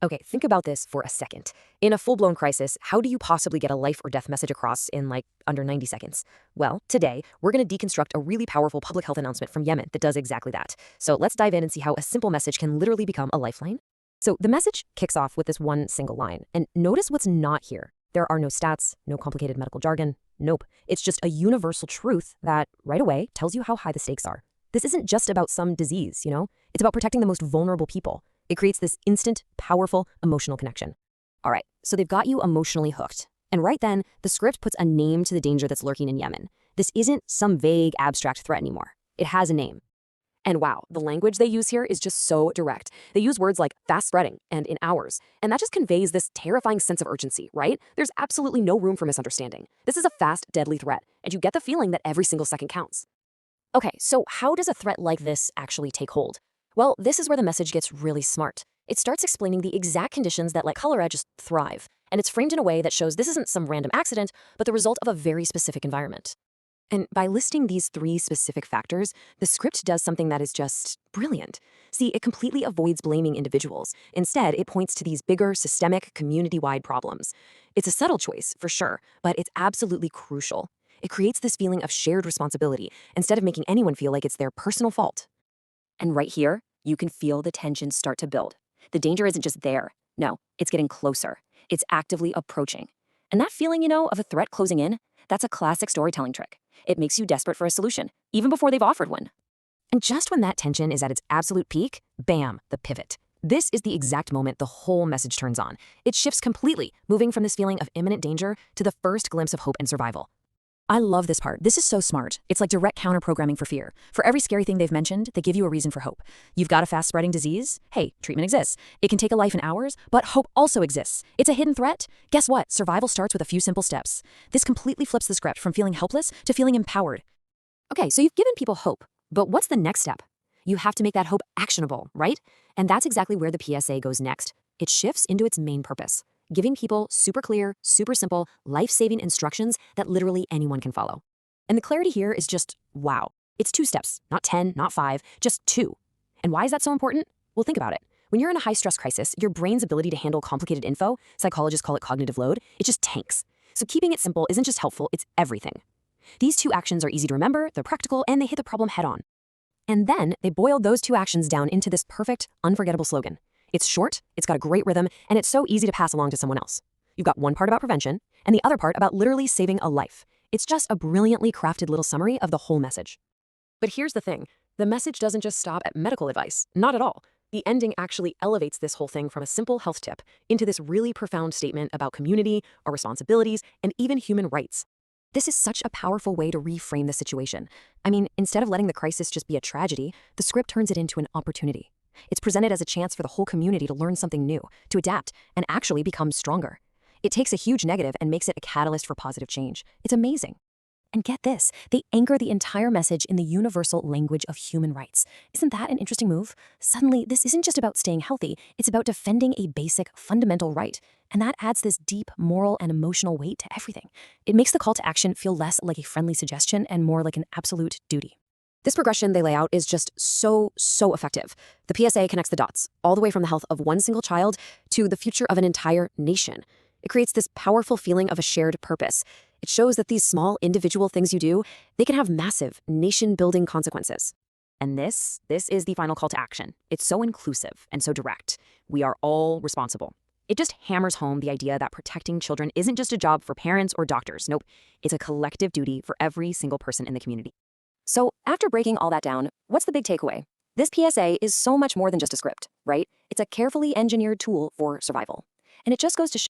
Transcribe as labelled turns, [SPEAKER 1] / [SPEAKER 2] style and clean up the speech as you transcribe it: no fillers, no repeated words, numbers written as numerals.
[SPEAKER 1] Okay, think about this for a second. In a full-blown crisis, how do you possibly get a life or death message across in like under 90 seconds? Well, today, we're going to deconstruct a really powerful public health announcement from Yemen that does exactly that. So let's dive in and see how a simple message can literally become a lifeline. So the message kicks off with this one single line. And notice what's not here. There are no stats, no complicated medical jargon. Nope. It's just a universal truth that right away tells you how high the stakes are. This isn't just about some disease, you know? It's about protecting the most vulnerable people. It creates this instant, powerful, emotional connection. All right, so they've got you emotionally hooked. And right then, the script puts a name to the danger that's lurking in Yemen. This isn't some vague, abstract threat anymore. It has a name. And wow, the language they use here is just so direct. They use words like fast spreading and in hours. And that just conveys this terrifying sense of urgency, right? There's absolutely no room for misunderstanding. This is a fast, deadly threat, and you get the feeling that every single second counts. Okay, so how does a threat like this actually take hold? Well, this is where the message gets really smart. It starts explaining the exact conditions that let cholera just thrive. And it's framed in a way that shows this isn't some random accident, but the result of a very specific environment. And by listing these 3 specific factors, the script does something that is just brilliant. See, it completely avoids blaming individuals. Instead, it points to these bigger, systemic, community-wide problems. It's a subtle choice, for sure, but it's absolutely crucial. It creates this feeling of shared responsibility, instead of making anyone feel like it's their personal fault. And right here, you can feel the tension start to build. The danger isn't just there. No, it's getting closer. It's actively approaching. And that feeling, of a threat closing in, that's a classic storytelling trick. It makes you desperate for a solution, even before they've offered one. And just when that tension is at its absolute peak, bam, the pivot. This is the exact moment the whole message turns on. It shifts completely, moving from this feeling of imminent danger to the first glimpse of hope and survival. I love this part. This is so smart. It's like direct counter-programming for fear. For every scary thing they've mentioned, they give you a reason for hope. You've got a fast-spreading disease? Hey, treatment exists. It can take a life in hours, but hope also exists. It's a hidden threat? Guess what? Survival starts with a few simple steps. This completely flips the script from feeling helpless to feeling empowered. Okay, so you've given people hope, but what's the next step? You have to make that hope actionable, right? And that's exactly where the PSA goes next. It shifts into its main purpose, giving people super clear, super simple, life-saving instructions that literally anyone can follow. And the clarity here is just, wow. It's 2 steps, not 10, not 5, just 2. And why is that so important? Well, think about it. When you're in a high-stress crisis, your brain's ability to handle complicated info, psychologists call it cognitive load, it just tanks. So keeping it simple isn't just helpful, it's everything. These 2 actions are easy to remember, they're practical, and they hit the problem head-on. And then they boil those 2 actions down into this perfect, unforgettable slogan. It's short, it's got a great rhythm, and it's so easy to pass along to someone else. You've got one part about prevention, and the other part about literally saving a life. It's just a brilliantly crafted little summary of the whole message. But here's the thing. The message doesn't just stop at medical advice. Not at all. The ending actually elevates this whole thing from a simple health tip into this really profound statement about community, our responsibilities, and even human rights. This is such a powerful way to reframe the situation. I mean, instead of letting the crisis just be a tragedy, the script turns it into an opportunity. It's presented as a chance for the whole community to learn something new, to adapt, and actually become stronger. It takes a huge negative and makes it a catalyst for positive change. It's amazing. And get this, they anchor the entire message in the universal language of human rights. Isn't that an interesting move? Suddenly, this isn't just about staying healthy, it's about defending a basic, fundamental right. And that adds this deep moral and emotional weight to everything. It makes the call to action feel less like a friendly suggestion and more like an absolute duty. This progression they lay out is just so effective. The PSA connects the dots, all the way from the health of one single child to the future of an entire nation. It creates this powerful feeling of a shared purpose. It shows that these small individual things you do, they can have massive nation-building consequences. And this is the final call to action. It's so inclusive and so direct. We are all responsible. It just hammers home the idea that protecting children isn't just a job for parents or doctors. Nope, it's a collective duty for every single person in the community. So after breaking all that down, what's the big takeaway? This PSA is so much more than just a script, right? It's a carefully engineered tool for survival. And it just goes to show